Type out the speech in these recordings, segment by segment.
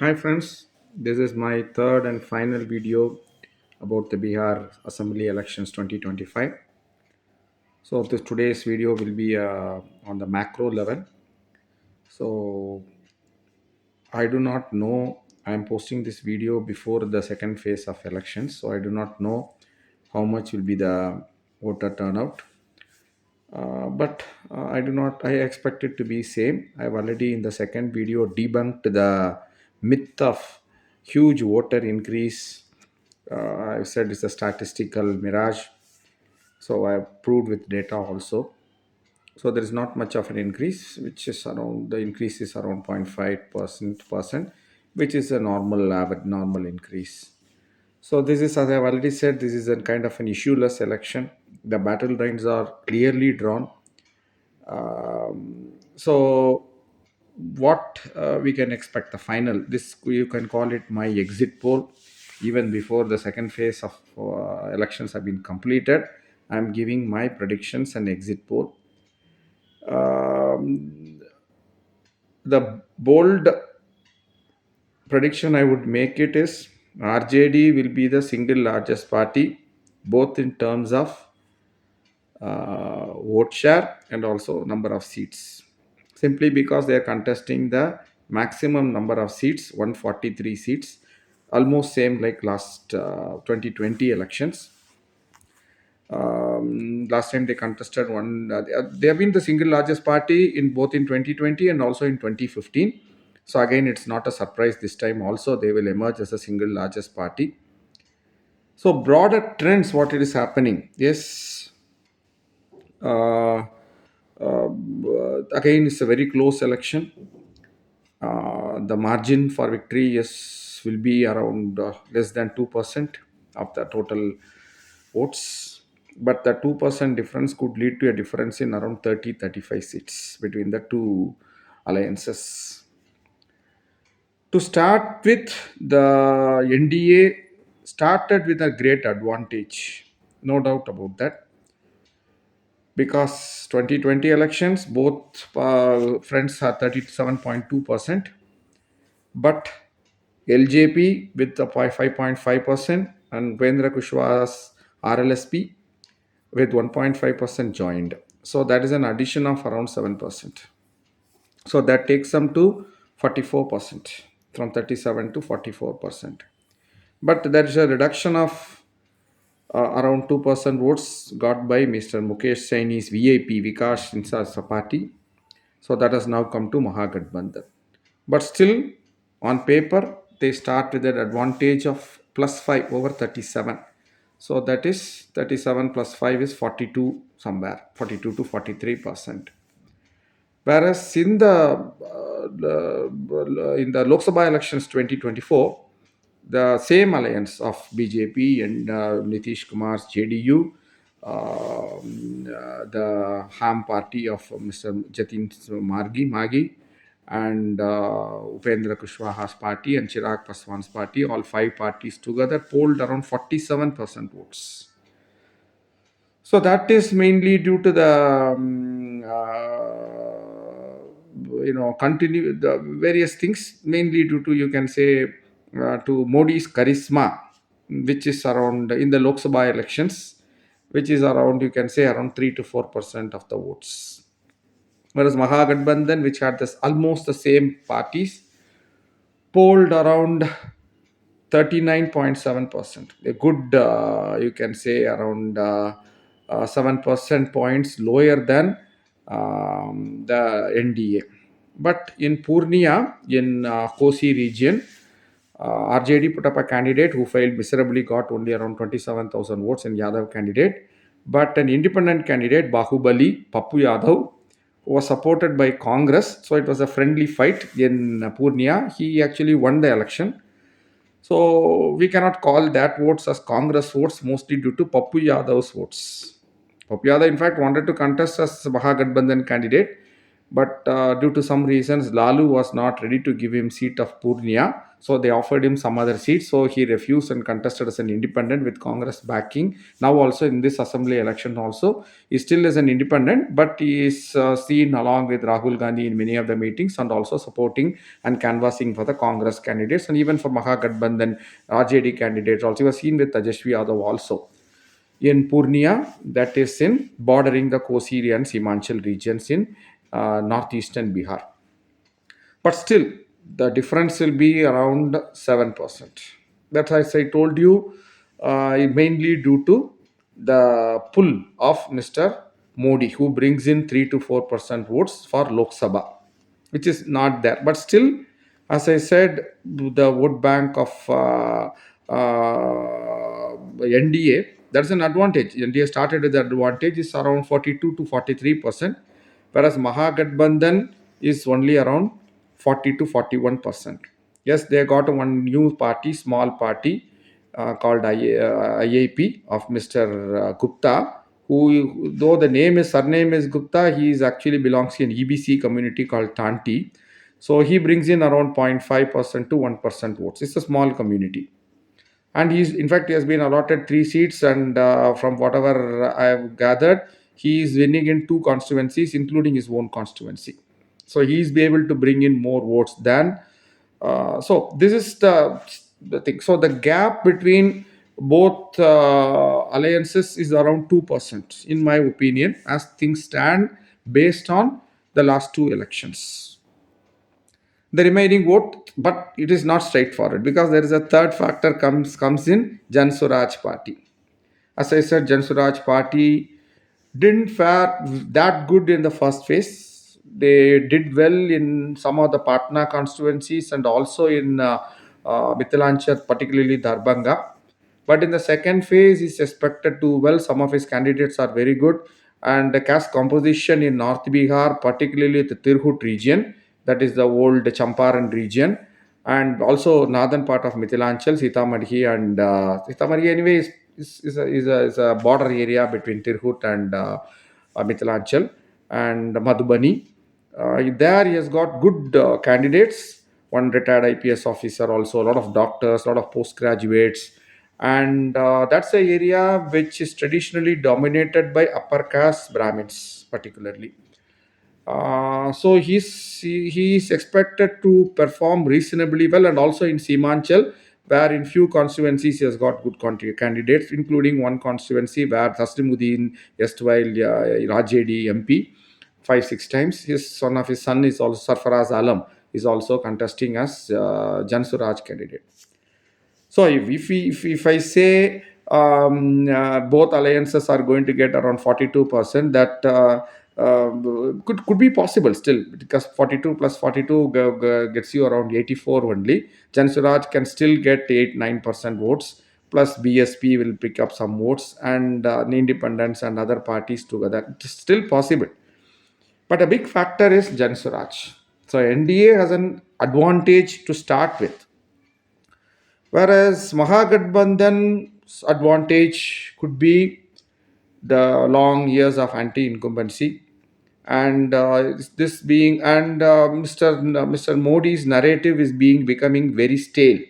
Hi friends, this is my third and final video about the Bihar Assembly elections 2025. So today's video will be on the macro level. So I do not know. I am posting this video before the second phase of elections, so I do not know how much will be the voter turnout. But I do not. I expect it to be same. I've already in the second video debunked the myth of huge voter increase. I've said it's a statistical mirage. So I have proved with data also. So there is not much of an increase, which is around the increase is around 0.5%, which is a normal average normal increase. So this is, as I've already said, this is a kind of an issueless election. The battle lines are clearly drawn. So what we can expect the final, this you can call it my exit poll. Even before the second phase of elections have been completed, I'm giving my predictions and exit poll. The bold prediction I would make it is RJD will be the single largest party, both in terms of vote share and also number of seats, simply because they are contesting the maximum number of seats, 143 seats, almost same like last 2020 elections. Last time they contested one, they have been the single largest party in both in 2020 and also in 2015. So again, it's not a surprise this time. Also, they will emerge as a single largest party. So broader trends, what it is happening? Yes, uh, again, it's a very close election. The margin for victory is will be around less than 2% of the total votes, but the 2% difference could lead to a difference in around 30-35 seats between the two alliances. To start with, the NDA started with a great advantage, no doubt about that, because 2020 elections both friends are 37.2%, but LJP with the 5.5% and Vendra Kushwaha's RLSP with 1.5% joined. So that is an addition of around 7%. So that takes them to 44%, from 37 to 44%. But there is a reduction of around 2% votes got by Mr. Mukesh Saini's VIP Vikas Insa's party. So that has now come to Mahagathbandhan. But still, on paper, they start with an advantage of plus 5 over 37. So that is 37 plus 5 is 42 somewhere, 42 to 43%. Whereas in the Lok Sabha elections 2024, the same alliance of BJP and Nitish Kumar's JDU, the Ham party of Mr. Jatin Magi, and Upendra Kushwaha's party and Chirag Paswan's party, all five parties together polled around 47% votes. So that is mainly due to the continue the various things, mainly due to, you can say, to Modi's charisma, which is around in the Lok Sabha elections, which is around, you can say, around 3 to 4% of the votes. Whereas Mahagathbandhan, which had this almost the same parties, polled around 39.7%. A good, you can say, around 7% points lower than the NDA. But in Purnia, in Kosi region, RJD put up a candidate who failed miserably, got only around 27,000 votes in Yadav candidate. But an independent candidate, Bahubali, Pappu Yadav, who was supported by Congress. So it was a friendly fight in Purnia. He actually won the election. So we cannot call that votes as Congress votes, mostly due to Pappu Yadav's votes. Pappu Yadav, in fact, wanted to contest as Mahagathbandhan candidate, but due to some reasons, Lalu was not ready to give him seat of Purnia. So they offered him some other seat. So he refused and contested as an independent with Congress backing. Now also in this assembly election also, he still is an independent, but he is seen along with Rahul Gandhi in many of the meetings and also supporting and canvassing for the Congress candidates and even for Mahagathbandhan RJD candidates also. He was seen with Tajashwi Yadav also in Purnia, that is in bordering the Kosiri and Simanchal regions in northeastern Bihar. But still, the difference will be around 7%. That's as I told you, mainly due to the pull of Mr. Modi, who brings in 3 to 4% votes for Lok Sabha, which is not there. But still, as I said, the vote bank of NDA, that's an advantage. NDA started with the advantage is around 42 to 43%, whereas Mahagathbandhan is only around 40 to 41%. Yes, they got one new party, small party called IAP of Mr. Gupta, who, though the surname is Gupta, he is actually belongs to an EBC community called Tanti. So he brings in around 0.5% to 1% votes. It's a small community. And in fact, he has been allotted three seats. And from whatever I have gathered, he is winning in two constituencies, including his own constituency. So he is be able to bring in more votes than. So this is the thing. So the gap between both alliances is around 2%, in my opinion, as things stand based on the last two elections. The remaining vote, but it is not straightforward because there is a third factor comes in Jan Swaraj Party. As I said, Jan Swaraj Party didn't fare that good in the first phase. They did well in some of the Patna constituencies and also in Mithilanchal, particularly Darbhanga. But in the second phase, he's expected to well. Some of his candidates are very good, and the caste composition in North Bihar, particularly the Tirhut region, that is the old Champaran region, and also northern part of Mithilanchal, Sitamarhi, and Sitamarhi anyway is a border area between Tirhut and Mithilanchal and Madhubani. There he has got good candidates, one retired IPS officer, also a lot of doctors, a lot of postgraduates, and that's the area which is traditionally dominated by upper caste Brahmins, particularly. So he is expected to perform reasonably well, and also in Simanchal, where in few constituencies he has got good candidates, including one constituency where Taslimuddin, erstwhile RJD MP, 5 6 times. His son of his son is also Sarfaraz Alam is also contesting as Jan Suraj candidate. So if I say both alliances are going to get around 42%, that could be possible still, because 42 plus 42 gets you around 84 only. Jan Suraj can still get 8 9% votes. Plus BSP will pick up some votes, and the independents and other parties together. It's still possible. But a big factor is Jan Suraj. So NDA has an advantage to start with. Whereas Mahagathbandhan's advantage could be the long years of anti-incumbency, and this being and Mr. Modi's narrative is being becoming very stale.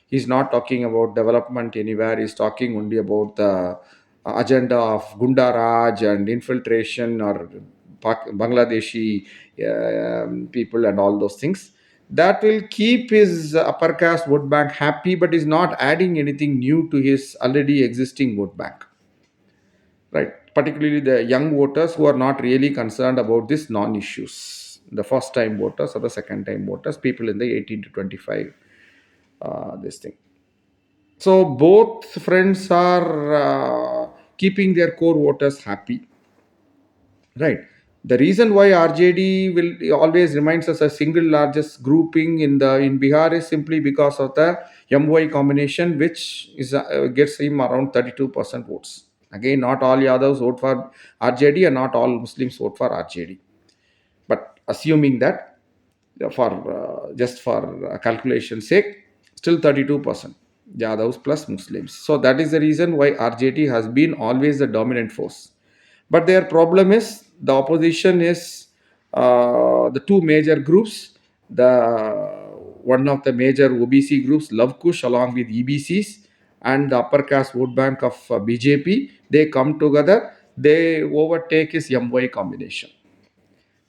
He's not talking about development anywhere. He's talking only about the agenda of Gunda Raj and infiltration or Bangladeshi people and all those things. That will keep his upper caste vote bank happy, but is not adding anything new to his already existing vote bank. Right? Particularly the young voters who are not really concerned about these non-issues. The first-time voters or the second-time voters, people in the 18 to 25, this thing. So both friends are keeping their core voters happy, right? The reason why RJD will always remains as a single largest grouping in Bihar is simply because of the MY combination, which is gets him around 32% votes. Again, not all Yadavs vote for RJD and not all Muslims vote for RJD. But assuming that for just for calculation's sake, still 32% Yadavs plus Muslims. So that is the reason why RJD has been always the dominant force. But their problem is the opposition is The two major groups, the one of the major OBC groups, Love Kush, along with EBCs and the upper caste vote bank of BJP, they come together, they overtake his MY combination.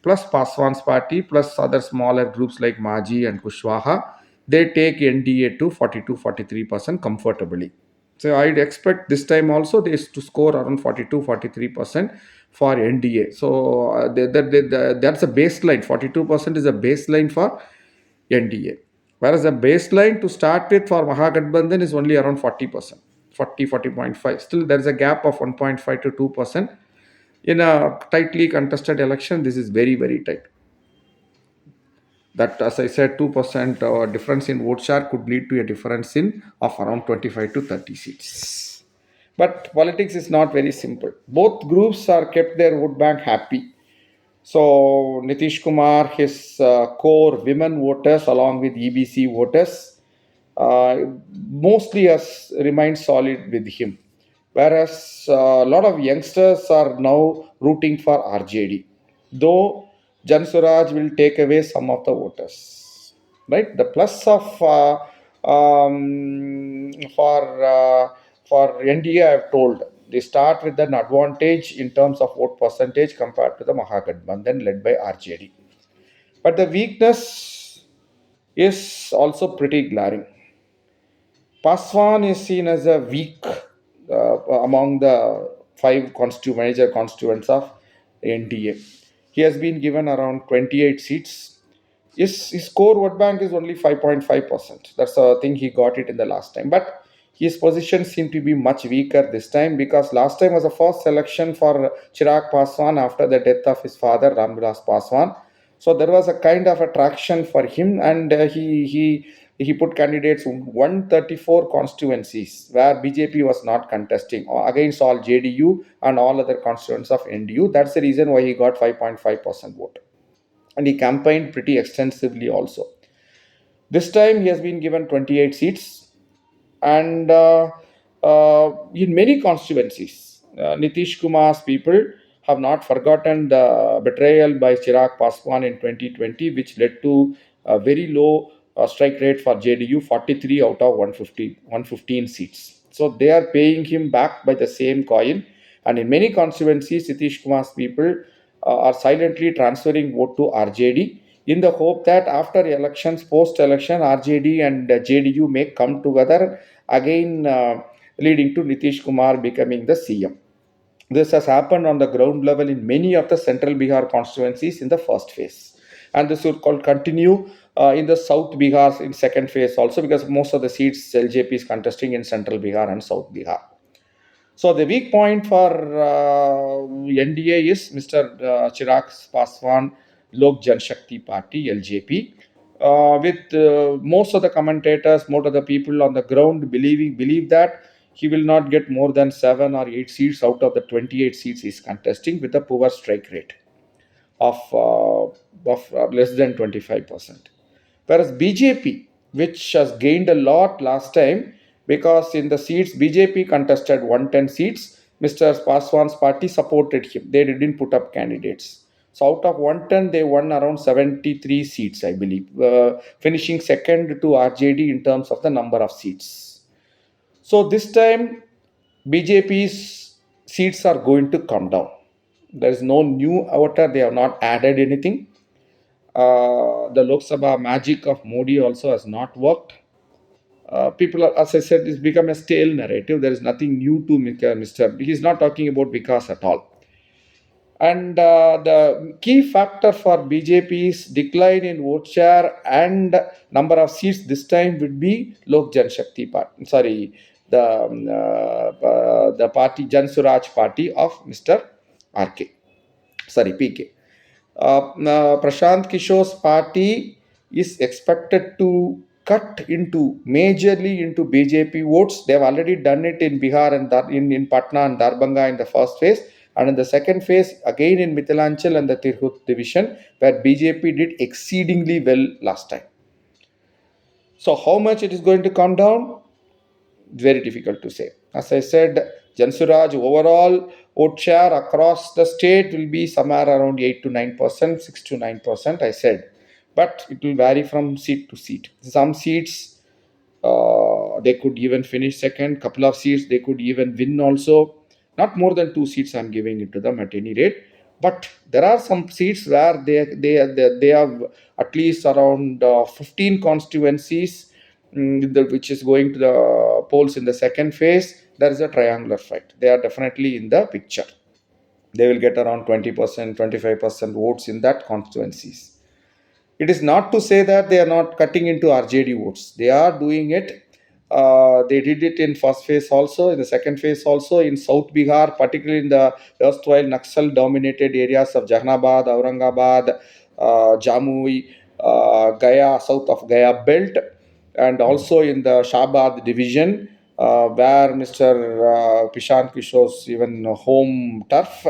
Plus Paswan's party, plus other smaller groups like Maji and Kushwaha, they take NDA to 42-43% comfortably. So I'd expect this time also they to score around 42-43% for NDA. So that's a baseline. 42% is a baseline for NDA. Whereas the baseline to start with for Mahagathbandhan is only around 40%, 40.5. Still, there is a gap of 1.5 to 2%. In a tightly contested election, this is very, very tight. That, as I said, 2% difference in vote share could lead to a difference in of around 25 to 30 seats. But politics is not very simple. Both groups are kept their vote bank happy. So Nitish Kumar, his core women voters along with EBC voters, uh, mostly has remained solid with him. Whereas a lot of youngsters are now rooting for RJD, though Jan Suraj will take away some of the voters. Right? The plus of for NDA, I have told they start with an advantage in terms of vote percentage compared to the Mahagathbandhan led by RJD. But the weakness is also pretty glaring. Paswan is seen as a weak among the five major constituents of NDA. He has been given around 28 seats. His core vote bank is only 5.5%. That's the thing he got it in the last time. But his position seemed to be much weaker this time because last time was the first election for Chirag Paswan after the death of his father, Ramvilas Paswan. So there was a kind of attraction for him, and he put candidates in 134 constituencies where BJP was not contesting against all JDU and all other constituents of NDU. That's the reason why he got 5.5% vote, and he campaigned pretty extensively also. This time he has been given 28 seats, and in many constituencies, Nitish Kumar's people have not forgotten the betrayal by Chirag Paswan in 2020, which led to a very low strike rate for JDU, 43 out of 115 seats. So they are paying him back by the same coin. And in many constituencies, Nitish Kumar's people are silently transferring vote to RJD in the hope that after elections, post-election, RJD and JDU may come together again, leading to Nitish Kumar becoming the CM. This has happened on the ground level in many of the central Bihar constituencies in the first phase. And this will continue in the South Bihar in second phase also, because most of the seats LJP is contesting in central Bihar and South Bihar. So the weak point for NDA is Mr. Chirag Paswan Lok Janshakti Party (LJP). With most of the commentators, most of the people on the ground believe that he will not get more than 7 or 8 seats out of the 28 seats he's contesting, with a poor strike rate of less than 25%. Whereas BJP, which has gained a lot last time, because in the seats BJP contested 110 seats, Mr. Paswan's party supported him. They didn't put up candidates. So out of 110, they won around 73 seats, I believe, finishing second to RJD in terms of the number of seats. So this time, BJP's seats are going to come down. There is no new voter. They have not added anything. The Lok Sabha magic of Modi also has not worked. People, are, as I said, it's become a stale narrative. There is nothing new to Mr. He's not talking about Vikas at all. And the key factor for BJP's decline in vote share and number of seats this time would be Lok Janshakti Party. Sorry, the party Jan Suraj party of Mr. RK. Sorry, PK. Prashant Kishore's party is expected to cut into majorly into BJP votes. They have already done it in Bihar and in Patna and Darbhanga in the first phase. And in the second phase, again in Mithilanchal and the Tirhut division, where BJP did exceedingly well last time. So, how much it is going to come down? Very difficult to say. As I said, Jansuraj overall vote share across the state will be somewhere around 8 to 9%, 6 to 9%, I said. But it will vary from seat to seat. Some seats they could even finish second, couple of seats they could even win also. Not more than two seats I'm giving it to them at any rate. But there are some seats where they have at least around 15 constituencies, which is going to the polls in the second phase. There is a triangular fight. They are definitely in the picture. They will get around 20%, 25% votes in that constituencies. It is not to say that they are not cutting into RJD votes. They are doing it. They did it in first phase also, in the second phase also, in South Bihar, particularly in the erstwhile Naxal dominated areas of Jahanabad, Aurangabad, Jamui, Gaya, south of Gaya belt, and also in the Shabad division, where Mr. Pishan Kishore's even home turf,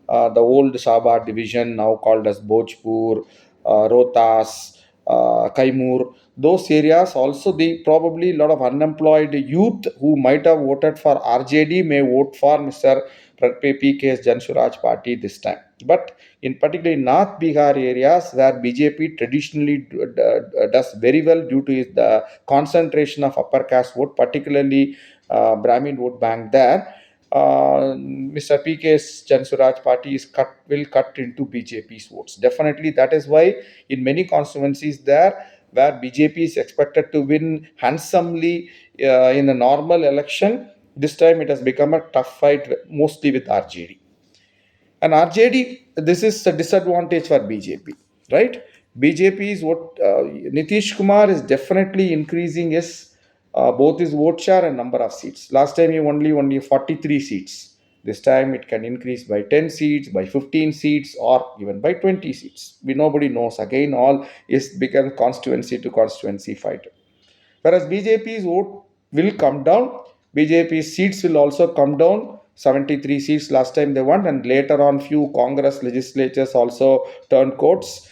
the old Shabad division, now called as Bhojpur, Rohtas, Kaimur, those areas also the probably a lot of unemployed youth who might have voted for RJD may vote for Mr. PK's Jansuraj party this time. But in particularly North Bihar areas where BJP traditionally does very well due to the concentration of upper caste vote, particularly Brahmin vote bank there. Mr. PK's Jansuraj party is will cut into BJP's votes. Definitely, that is why in many constituencies there where BJP is expected to win handsomely in a normal election, this time it has become a tough fight, mostly with RJD. And RJD, this is a disadvantage for BJP, right? BJP is what Nitish Kumar is definitely increasing his both his vote share and number of seats. Last time he only 43 seats. This time it can increase by 10 seats, by 15 seats, or even by 20 seats. We nobody knows. Again, all is become constituency to constituency fight. Whereas BJP's vote will come down. BJP's seats will also come down. 73 seats last time they won, and later on, few Congress legislatures also turned courts,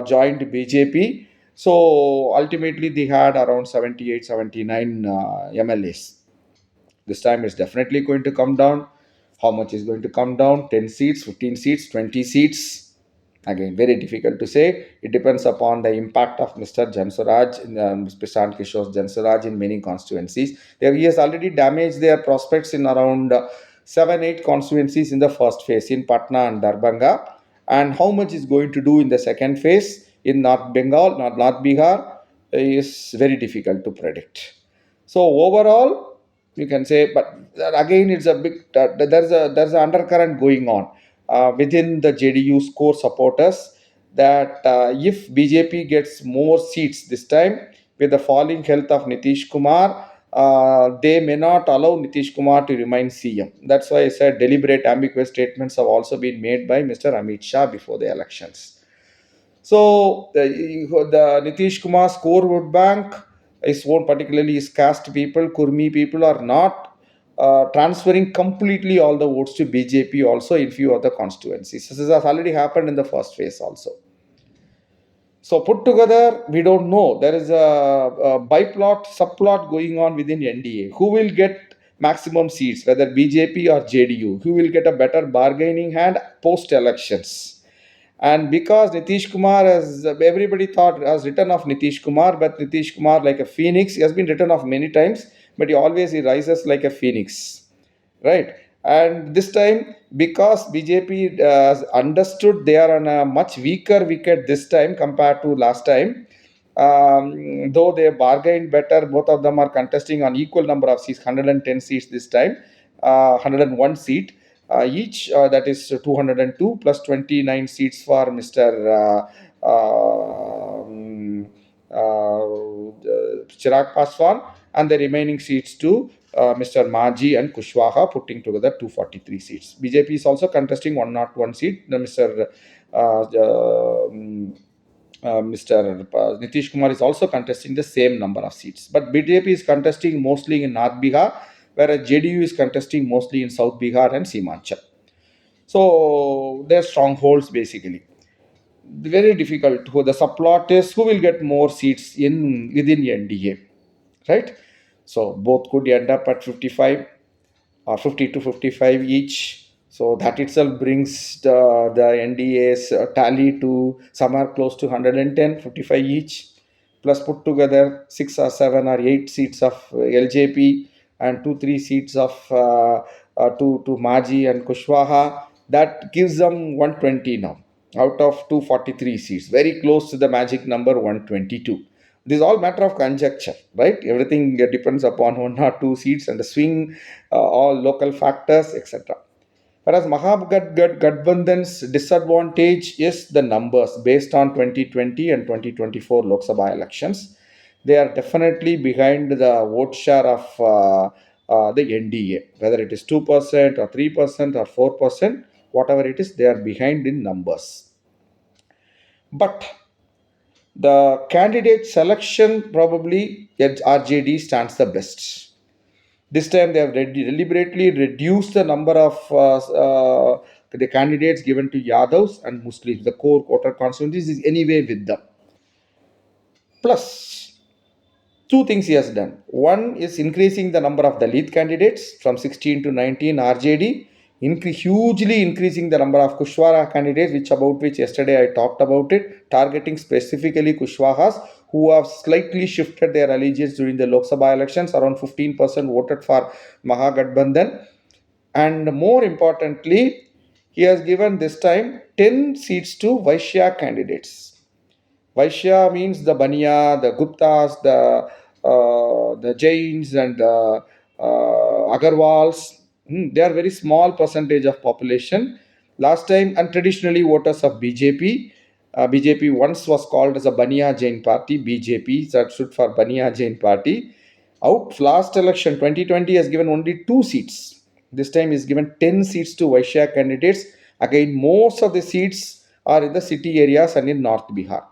joined BJP. So ultimately, they had around 78, 79 MLAs. This time it's definitely going to come down. How much is going to come down? 10 seats, 15 seats, 20 seats. Again, very difficult to say. It depends upon the impact of Mr. Jansuraj, Prashant Kishore's Jansuraj in many constituencies. He has already damaged their prospects in around 7, 8 constituencies in the first phase in Patna and Darbhanga. And how much is going to do in the second phase in North Bengal, North Bihar, is very difficult to predict. So overall, you can say, but again, it's a big. There's an undercurrent going on within the JDU's core supporters that if BJP gets more seats this time with the falling health of Nitish Kumar, they may not allow Nitish Kumar to remain CM. That's why I said deliberate ambiguous statements have also been made by Mr. Amit Shah before the elections. So the Nitish Kumar's core vote bank is one particularly is caste people, Kurmi people are not transferring completely all the votes to BJP also in few other constituencies. This has already happened in the first phase also. So put together, we don't know. There is a biplot, subplot going on within NDA. Who will get maximum seats, whether BJP or JDU? Who will get a better bargaining hand post elections? And because Nitish Kumar has, everybody thought has written of Nitish Kumar, but Nitish Kumar, like a phoenix, he has been written of many times, but he rises like a phoenix, right? And this time, because BJP has understood they are on a much weaker wicket this time compared to last time, though they bargained better, both of them are contesting on equal number of seats, 110 seats this time, 101 seat each, that is 202 plus 29 seats for Mr. Chirag Paswan, and the remaining seats to Mr. Maji and Kushwaha, putting together 243 seats. BJP is also contesting 101 seat. Mr. Mr. Nitish Kumar is also contesting the same number of seats. But BJP is contesting mostly in North Bihar, whereas JDU is contesting mostly in South Bihar and Simanchal. So they're strongholds basically. Very difficult. The subplot is who will get more seats within NDA, right? So both could end up at 55 or 50 to 55 each. So that itself brings the NDA's tally to somewhere close to 110, 55 each. Plus put together 6 or 7 or 8 seats of LJP and 2 3 seats of to Maji and Kushwaha. That gives them 120 now out of 243 seats, very close to the magic number 122. This is all matter of conjecture, right? Everything depends upon 1 or 2 seats and the swing, all local factors, etc. Whereas Mahabandhan's disadvantage is the numbers based on 2020 and 2024 Lok Sabha elections. They are definitely behind the vote share of the NDA, whether it is 2% or 3% or 4%, whatever it is, they are behind in numbers. But the candidate selection probably at RJD stands the best. This time they have deliberately reduced the number of the candidates given to Yadavs and Muslims. The core quota constituencies is anyway with them. Plus, two things he has done. One is increasing the number of Dalit candidates from 16 to 19 RJD, hugely increasing the number of Kushwara candidates, which yesterday I talked about it, targeting specifically Kushwahas who have slightly shifted their allegiance during the Lok Sabha elections. Around 15% voted for Mahagadbandhan. And more importantly, he has given this time 10 seats to Vaishya candidates. Vaishya means the Baniya, the Guptas, the Jains, and the Agarwals. They are very small percentage of population. Last time, and traditionally voters of BJP. BJP once was called as a Baniya Jain party. BJP that stood for Baniya Jain party. Out last election 2020 has given only 2 seats. This time is given 10 seats to Vaishya candidates. Again, most of the seats are in the city areas and in North Bihar,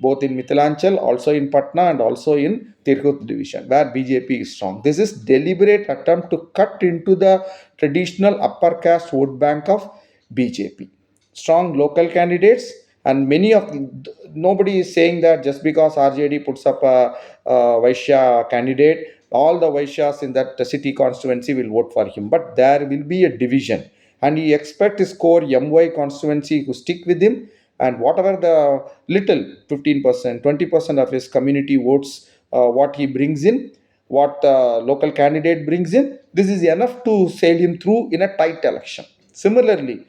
both in Mithilanchal, also in Patna, and also in Tirhut division, where BJP is strong. This is deliberate attempt to cut into the traditional upper caste vote bank of BJP. Strong local candidates, and many of nobody is saying that just because RJD puts up a Vaishya candidate, all the Vaishyas in that city constituency will vote for him. But there will be a division, and he expects his core MY constituency to stick with him, and whatever the little 15%, 20% of his community votes, what he brings in, what local candidate brings in, this is enough to sail him through in a tight election. Similarly,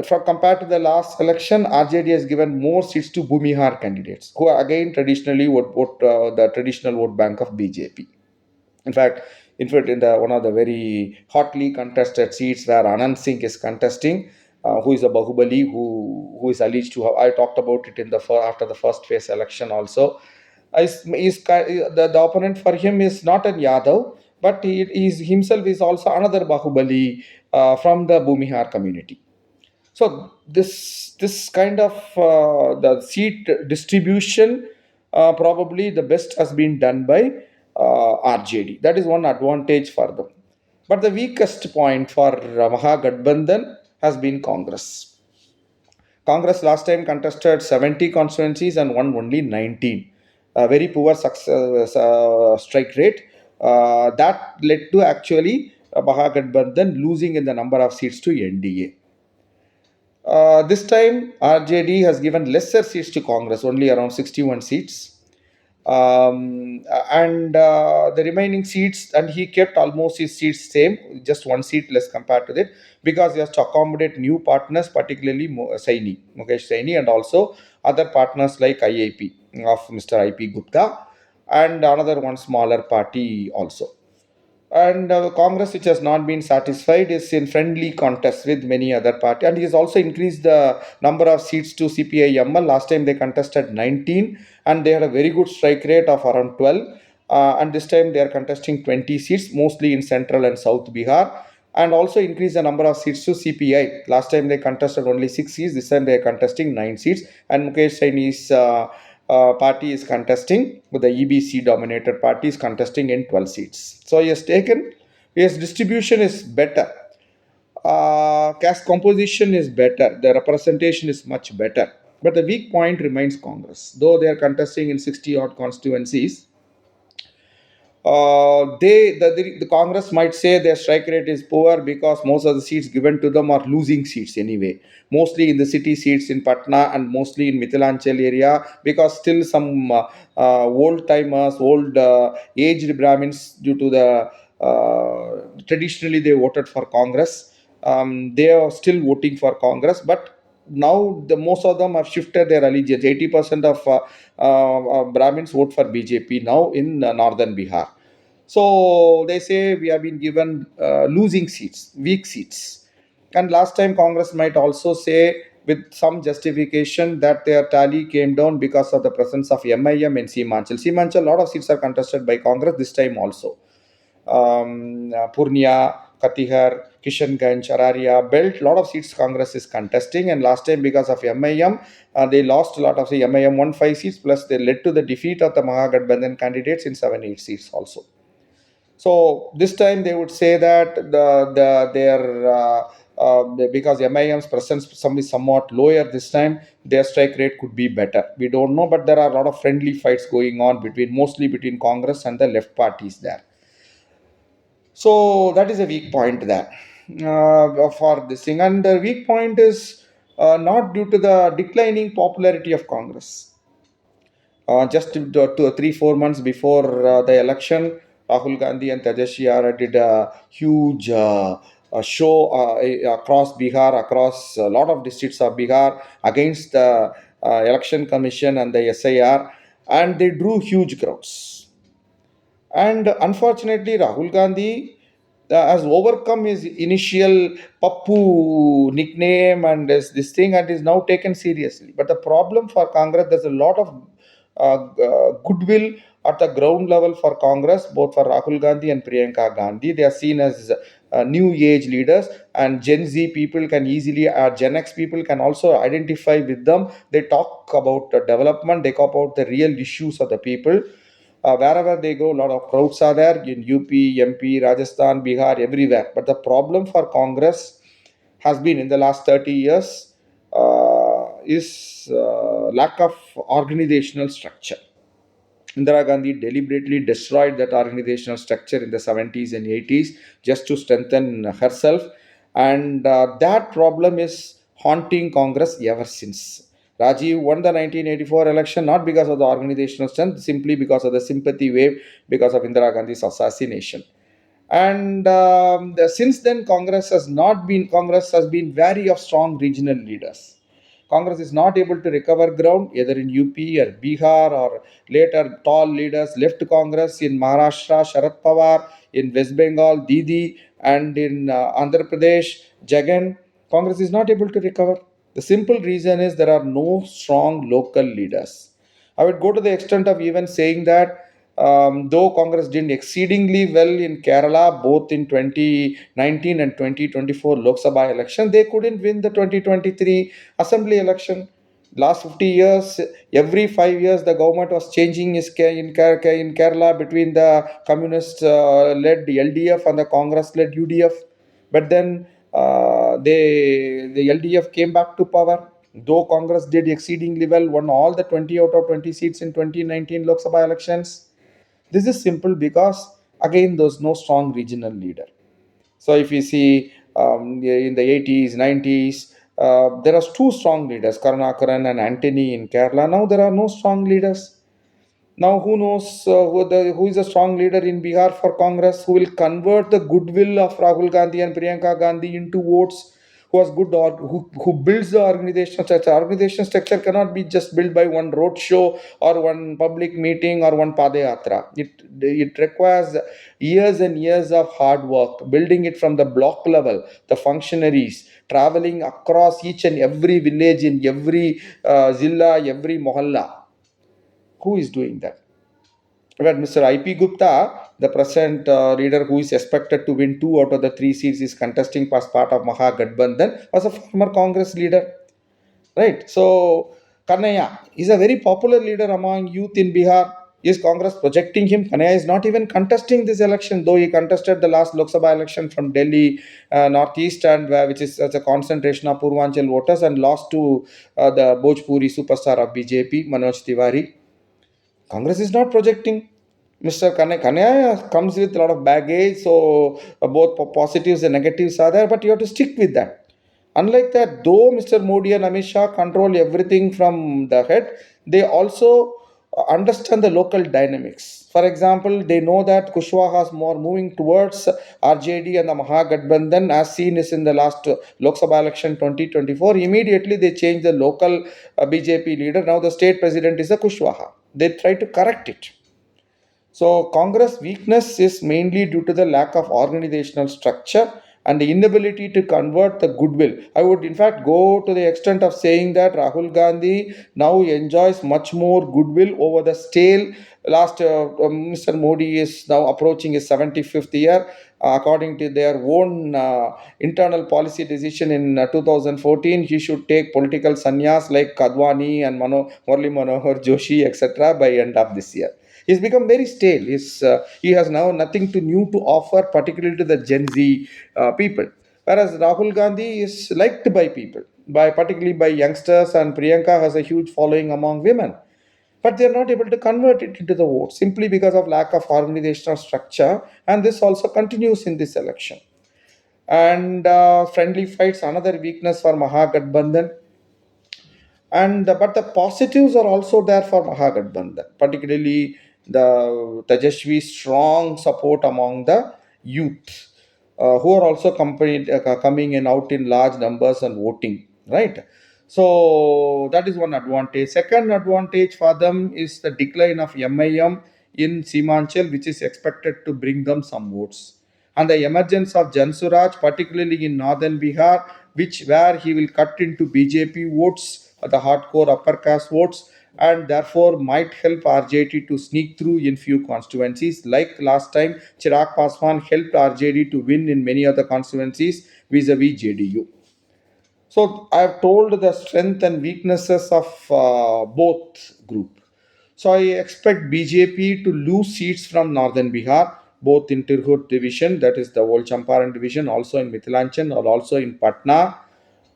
for compared to the last election, RJD has given more seats to Bhumihar candidates, who are again traditionally vote the traditional vote bank of BJP. In fact, in the one of the very hotly contested seats where Anand Singh is contesting, who is a Bahubali, who is alleged to have. I talked about it in the after the first phase election also. The opponent for him is not an Yadav, but he is himself is also another Bahubali from the Bhumihar community. So this kind of the seat distribution, probably the best has been done by RJD. That is one advantage for them. But the weakest point for Mahagadbandhan has been Congress. Congress last time contested 70 constituencies and won only 19. A very poor success, strike rate. That led to actually Mahagadbandhan losing in the number of seats to NDA. This time, RJD has given lesser seats to Congress, only around 61 seats. And the remaining seats, and he kept almost his seats same, just 1 seat less compared to that, because he has to accommodate new partners, particularly Mukesh Saini, and also other partners like IAP of Mr. IP Gupta, and another one smaller party also. And Congress, which has not been satisfied, is in friendly contest with many other parties, and he has also increased the number of seats to CPI-ML. Last time they contested 19, and they had a very good strike rate of around 12. And this time they are contesting 20 seats, mostly in central and south Bihar, and also increase the number of seats to CPI. Last time they contested only 6 seats. This time they are contesting 9 seats, and Mukesh Saini's party is contesting, with the EBC dominated party is contesting in 12 seats. So he has taken, his distribution is better. Caste composition is better. The representation is much better. But the weak point remains Congress. Though they are contesting in 60 odd constituencies, The Congress might say their strike rate is poor because most of the seats given to them are losing seats anyway, mostly in the city seats in Patna and mostly in Mithilanchal area, because still some old timers, old aged Brahmins, due to the traditionally they voted for Congress. They are still voting for Congress, but now the most of them have shifted their allegiance. 80% of Brahmins vote for BJP now in northern Bihar. So they say we have been given losing seats, weak seats. And last time Congress might also say, with some justification, that their tally came down because of the presence of MIM in Seemanchal. Seemanchal, a lot of seats are contested by Congress this time also. Purnia, Katihar, Kishanganj, Araria, Belt, lot of seats Congress is contesting. And last time, because of MIM, they lost a lot of the MIM won 5 seats, plus they led to the defeat of the Mahagathbandhan candidates in 7, 8 seats also. So this time they would say that because MIM's presence is somewhat lower this time, their strike rate could be better. We don't know, but there are a lot of friendly fights going on mostly between Congress and the left parties there. So that is a weak point there for this thing. And the weak point is not due to the declining popularity of Congress. Just 3, 4 months before the election, Rahul Gandhi and Tejashi Yara did a huge show across Bihar, across a lot of districts of Bihar against the election commission and the SIR, and they drew huge crowds. And unfortunately, Rahul Gandhi has overcome his initial Pappu nickname and this thing, and is now taken seriously. But the problem for Congress, there's a lot of goodwill at the ground level for Congress, both for Rahul Gandhi and Priyanka Gandhi. They are seen as new age leaders, and Gen Z people can easily, Gen X people can also identify with them. They talk about development, they talk about the real issues of the people. Wherever they go, a lot of crowds are there in UP, MP, Rajasthan, Bihar, everywhere. But the problem for Congress has been in the last 30 years is lack of organizational structure. Indira Gandhi deliberately destroyed that organizational structure in the 70s and 80s just to strengthen herself. And that problem is haunting Congress ever since. Rajiv won the 1984 election not because of the organizational strength, simply because of the sympathy wave because of Indira Gandhi's assassination. And since then, Congress has been wary of strong regional leaders. Congress is not able to recover ground either in UP or Bihar, or later tall leaders left Congress in Maharashtra, Sharad Pawar, in West Bengal, Didi, and in Andhra Pradesh, Jagan. Congress is not able to recover. The simple reason is there are no strong local leaders. I would go to the extent of even saying that though Congress did exceedingly well in Kerala, both in 2019 and 2024 Lok Sabha election, they couldn't win the 2023 assembly election. Last 50 years, every 5 years, the government was changing in Kerala between the communist led LDF and the Congress led UDF. But then the LDF came back to power. Though Congress did exceedingly well, won all the 20 out of 20 seats in 2019 Lok Sabha elections. This is simple because, again, there's no strong regional leader. So if you see in the 80s, 90s, there are two strong leaders, Karunakaran and Antony in Kerala. Now there are no strong leaders. Now, who knows who is a strong leader in Bihar for Congress, who will convert the goodwill of Rahul Gandhi and Priyanka Gandhi into votes, who has good or who builds the organizational structure. Organizational structure cannot be just built by one road show or one public meeting or one Padayatra. It requires years and years of hard work, building it from the block level, the functionaries, traveling across each and every village in every zilla, every mohalla. Who is doing that? Well, Mr. I.P. Gupta, the present leader who is expected to win 2 out of the 3 seats, is contesting as part of Mahagathbandhan, was a former Congress leader, right? So, Kannaya is a very popular leader among youth in Bihar. Is Congress projecting him? Kannaya is not even contesting this election, though he contested the last Lok Sabha election from Delhi, Northeast, and which is such a concentration of Purvanchal voters, and lost to the Bhojpuri superstar of BJP, Manoj Tiwari. Congress is not projecting. Mr. Kanaya comes with a lot of baggage, so both positives and negatives are there, but you have to stick with that. Unlike that, though Mr. Modi and Amit Shah control everything from the head, they also understand the local dynamics. For example, they know that Kushwaha is more moving towards RJD and the Mahagathbandhan, as seen is in the last Lok Sabha election 2024. Immediately, they change the local BJP leader. Now the state president is a Kushwaha. They try to correct it. So, Congress weakness is mainly due to the lack of organizational structure and the inability to convert the goodwill. I would, in fact, go to the extent of saying that Rahul Gandhi now enjoys much more goodwill over the stale. Last, Mr. Modi is now approaching his 75th year. According to their own internal policy decision in 2014, he should take political sannyas like Kadwani and Murli Manohar Joshi, etc., by end of this year. He's become very stale. He has now nothing to new to offer, particularly to the Gen Z people. Whereas Rahul Gandhi is liked by people, by particularly by youngsters, and Priyanka has a huge following among women. But they're not able to convert it into the vote simply because of lack of organizational structure, and this also continues in this election. And friendly fights, another weakness for Mahagathbandhan. And but the positives are also there for Mahagathbandhan, particularly the Tejashwi's strong support among the youth, who are also coming in out in large numbers and voting, right? So that is one advantage. Second advantage for them is the decline of MIM in Simanchal, which is expected to bring them some votes, and the emergence of Jansuraj, particularly in northern Bihar, which where he will cut into BJP votes, the hardcore upper caste votes, and therefore might help RJD to sneak through in few constituencies. Like last time, Chirag Paswan helped RJD to win in many other constituencies vis-a-vis JDU. So I have told the strength and weaknesses of both group. So I expect BJP to lose seats from northern Bihar, both in Tirhut division, that is the old Champaran division, also in Mithilanchan, or also in Patna.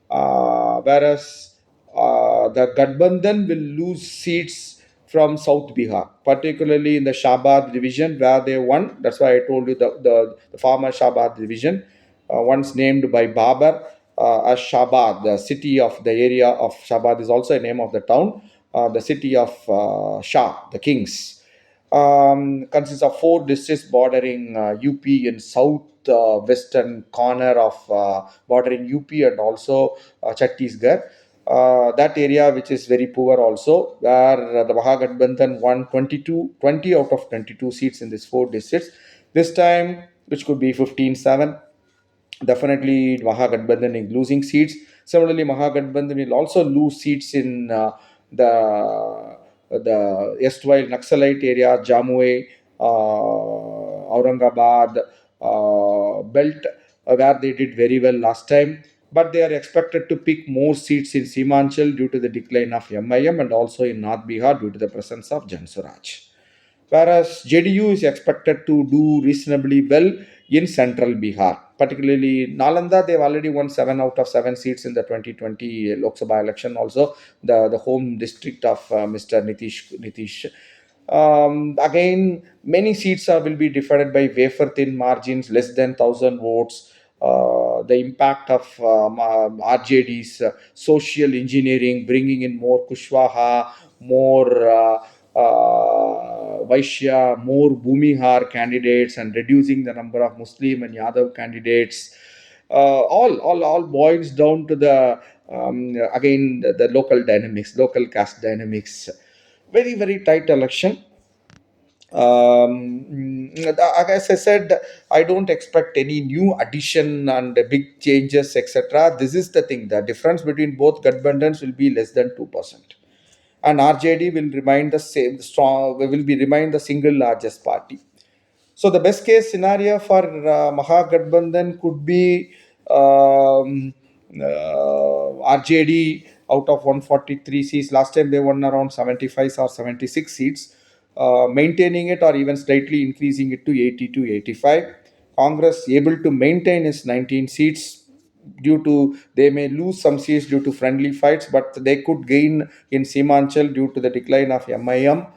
Whereas the Gadbandhan will lose seats from South Bihar, particularly in the Shabad division where they won. That's why I told you the former Shabad division, once named by Babar as Shabad, the city of the area of Shabad is also a name of the town, the city of Shah, the kings. Consists of four districts bordering UP in south western corner of bordering UP and also Chhattisgarh. That area which is very poor also, where the Mahagathbandhan won 20 out of 22 seats in these four districts. This time, which could be 15-7, definitely Mahagathbandhan is losing seats. Similarly, Mahagathbandhan will also lose seats in the erstwhile Naxalite area, Jamui, Aurangabad belt, where they did very well last time. But they are expected to pick more seats in Simanchal due to the decline of MIM, and also in North Bihar due to the presence of Jansuraj. Whereas JDU is expected to do reasonably well in central Bihar, particularly Nalanda. They've already won 7 out of 7 seats in the 2020 Lok Sabha election. Also, the home district of Mr. Nitish. Again, many seats will be decided by wafer thin margins, less than 1,000 votes. The impact of RJD's social engineering, bringing in more Kushwaha, more Vaishya, more Bhumihar candidates, and reducing the number of Muslim and Yadav candidates. All boils down to the again the local dynamics, local caste dynamics. Very very tight election. As I said, I don't expect any new addition and big changes, etc. This is the thing. The difference between both Gadbandhans will be less than 2%, and RJD will remain the same strong. Will be remain the single largest party. So the best case scenario for Mahagathbandhan could be RJD out of 143 seats. Last time they won around 75 or 76 seats, maintaining it or even slightly increasing it to 80 to 85. Congress able to maintain its 19 seats due to they may lose some seats due to friendly fights, but they could gain in Simanchal due to the decline of MIM,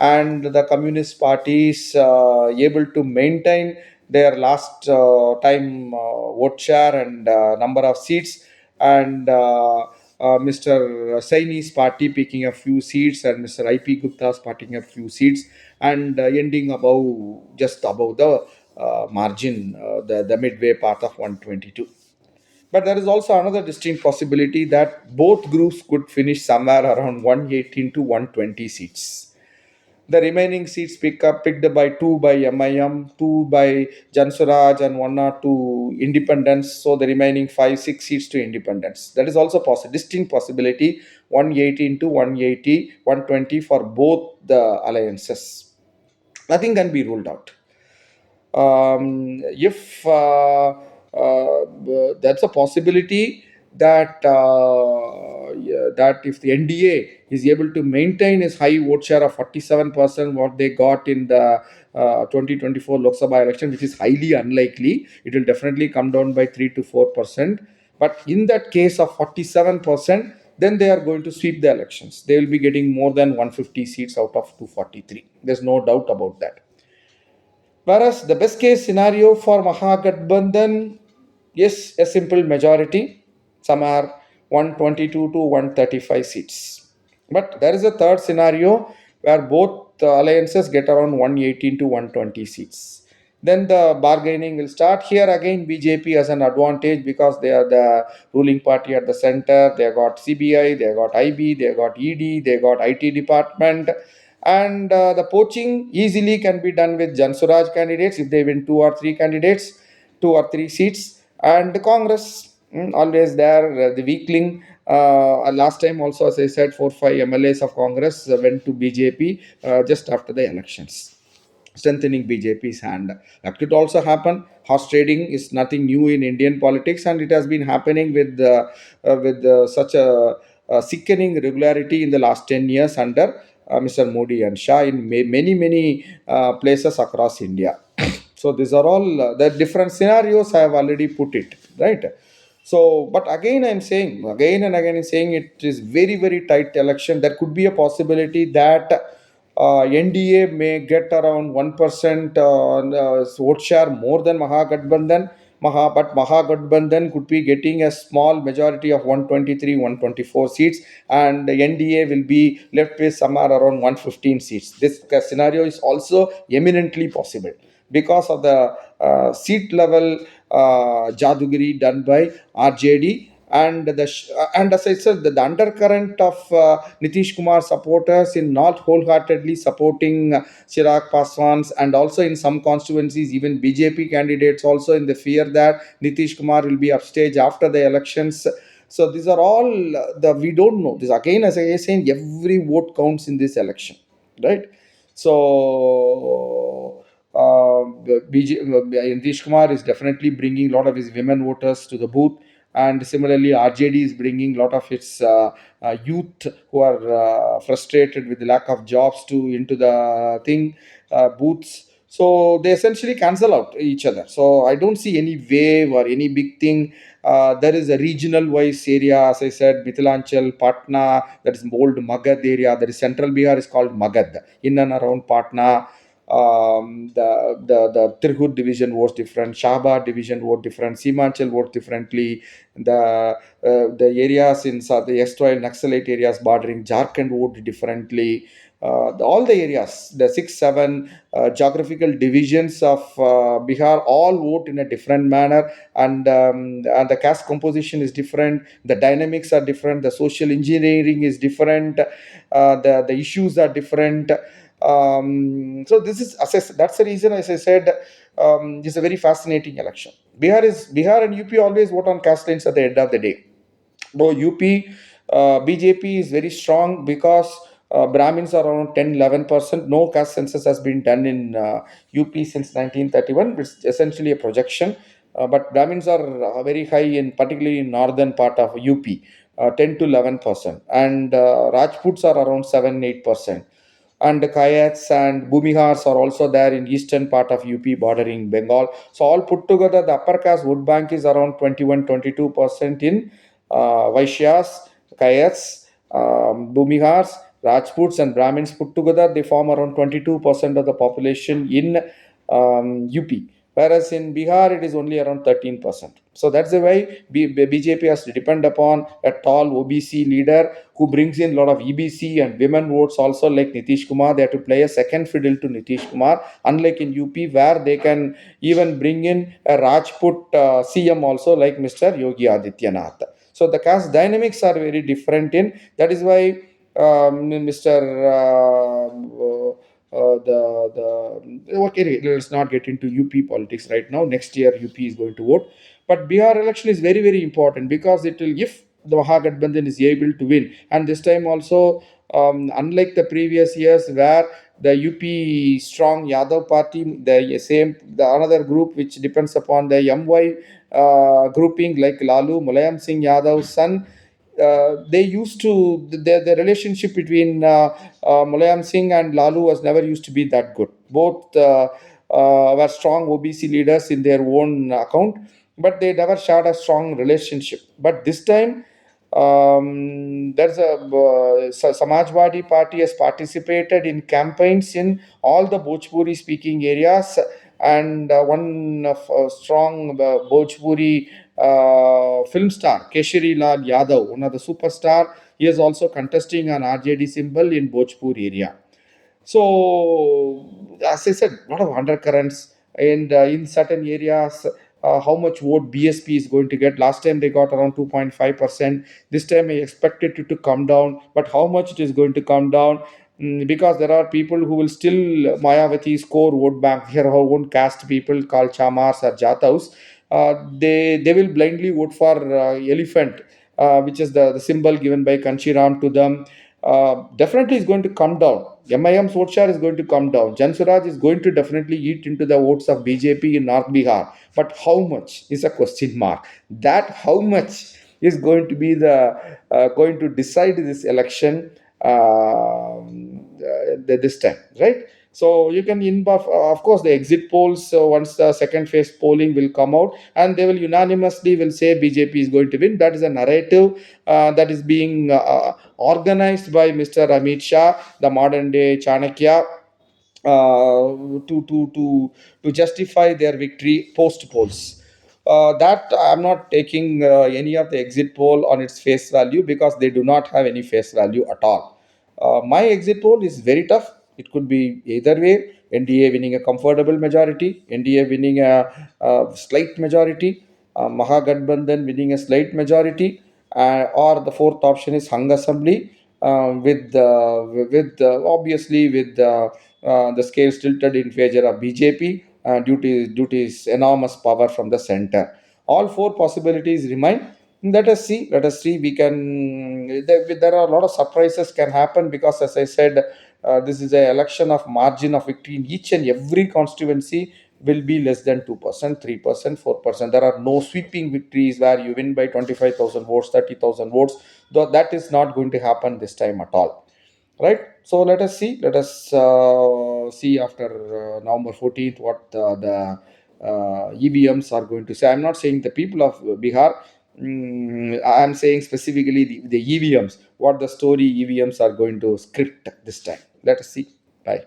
and the Communist Party is able to maintain their last time vote share and number of seats, and Mr. Saini's party picking a few seats, and Mr. IP Gupta's picking a few seats, and ending above, just above the margin, the midway part of 122. But there is also another distinct possibility that both groups could finish somewhere around 118 to 120 seats. The remaining seats picked by two by MIM, two by Jansuraj, and one or two independents. So the remaining 5, 6 seats to independents. That is also possible. Distinct possibility: 118 to 180, 120 for both the alliances. Nothing can be ruled out. If That's a possibility that yeah, that if the NDA is able to maintain its high vote share of 47%, what they got in the 2024 Lok Sabha election, which is highly unlikely, it will definitely come down by 3 to 4%. But in that case of 47%, then they are going to sweep the elections. They will be getting more than 150 seats out of 243. There's no doubt about that. Whereas the best case scenario for Mahagathbandhan is a simple majority, some are 122 to 135 seats. But there is a third scenario where both alliances get around 118 to 120 seats. Then the bargaining will start. Here again, BJP has an advantage because they are the ruling party at the center. They got CBI, they got IB, they got ED, they got IT department, and the poaching easily can be done with Jansuraj candidates if they win two or three seats, and the Congress, always there, the weakling. Last time also, as I said, 4 5 MLAs of Congress went to BJP just after the elections, strengthening BJP's hand. That could also happen. Horse trading is nothing new in Indian politics, and it has been happening with such a sickening regularity in the last 10 years under Mr. Modi and Shah in many places across India. So these are all the different scenarios I have already put it, right? So, but again, I'm saying again and again, I'm saying it is very tight election. There could be a possibility that NDA may get around 1% vote share more than Mahagathbandhan. But Mahagathbandhan could be getting a small majority of 123, 124 seats, and the NDA will be left with somewhere around 115 seats. This scenario is also eminently possible because of the seat level jadugiri done by RJD, and as I said, the undercurrent of Nitish Kumar supporters in not wholeheartedly supporting Chirag Paswan's, and also in some constituencies even BJP candidates also in the fear that Nitish Kumar will be upstage after the elections. So these are all the we don't know. This again, as I was saying, every vote counts in this election, right? So Nitish Kumar is definitely bringing a lot of his women voters to the booth, and similarly, RJD is bringing a lot of its youth who are frustrated with the lack of jobs to into the thing booths. So they essentially cancel out each other. So I don't see any wave or any big thing. There is a regional wise area, as I said, Mithilanchal, Patna, that is old Magad area. That is central Bihar is called Magad. In and around Patna, the Tirhut division votes different, Shahbad division vote different, Simachal vote differently. The areas in the erstwhile Naxalite areas bordering Jharkhand vote differently. All the areas, the 6 7 geographical divisions of Bihar, all vote in a different manner, and the caste composition is different. The dynamics are different. The social engineering is different. The issues are different. So this is that's the reason, as I said, it's a very fascinating election. Bihar and UP always vote on caste lines at the end of the day. Though UP BJP is very strong because Brahmins are around 10 11%. No caste census has been done in UP since 1931. It's essentially a projection. But Brahmins are very high in particularly in northern part of UP, 10 to 11%, and Rajputs are around 7 8%, and Kayats and Bhumihars are also there in eastern part of UP bordering Bengal. So all put together, the upper caste vote bank is around 21 22% in Vaishyas, Kayats, Bhumihars, Rajputs and Brahmins put together, they form around 22% of the population in UP. Whereas in Bihar, it is only around 13%. So that's the way BJP has to depend upon a tall OBC leader who brings in a lot of EBC and women votes also, like Nitish Kumar. They have to play a second fiddle to Nitish Kumar, unlike in UP, where they can even bring in a Rajput CM also, like Mr. Yogi Adityanath. So the caste dynamics are very different in. That is why Mr. Okay, let's not get into UP politics right now. Next year, UP is going to vote, but Bihar election is very very important because it will, if the Mahagathbandhan is able to win, and this time also, unlike the previous years where the UP strong Yadav party, the another group which depends upon the MY grouping like Lalu Mulayam Singh Yadav's son, they used to the relationship between Mulayam Singh and Lalu was never used to be that good. Both were strong OBC leaders in their own account, but they never shared a strong relationship. But this time, there's a Samajwadi Party has participated in campaigns in all the Bhojpuri speaking areas, and one of strong Bhojpuri film star Keshari Lal Yadav, one of the superstar, he is also contesting an RJD symbol in Bhojpur area. So, as I said, a lot of undercurrents, and in certain areas, how much vote BSP is going to get. Last time they got around 2.5%. This time I expected it to come down, but how much it is going to come down? Because there are people who will still Mayavati's core vote bank, here our own caste people called Chamars or Jataus. They will blindly vote for elephant, which is the symbol given by Kanchiram to them. Definitely is going to come down. MIM's vote share is going to come down. Jan Suraj is going to definitely eat into the votes of BJP in North Bihar. But how much is a question mark. That how much is going to be the going to decide this election this time, right? So you can of course the exit polls. So once the second phase polling will come out, and they will unanimously will say BJP is going to win. That is a narrative that is being organized by Mr. Amit Shah, the modern day Chanakya, to justify their victory post polls. That I'm not taking any of the exit poll on its face value, because they do not have any face value at all. My exit poll is very tough. It could be either way. NDA winning a comfortable majority, NDA winning a slight majority, Mahagathbandhan winning a slight majority, or the fourth option is hung assembly, with obviously with the scale tilted in favor of BJP due to its enormous power from the center. All four possibilities remain. Let us see. Let us see. We can. There are a lot of surprises can happen, because, as I said, this is an election of margin of victory in each and every constituency will be less than 2%, 3%, 4%. There are no sweeping victories where you win by 25,000 votes, 30,000 votes. Though that is not going to happen this time at all, right? So let us see. Let us see after November 14th what the EVMs are going to say. I'm not saying the people of Bihar. I'm saying specifically the EVMs, what the story EVMs are going to script this time. Let us see. Bye.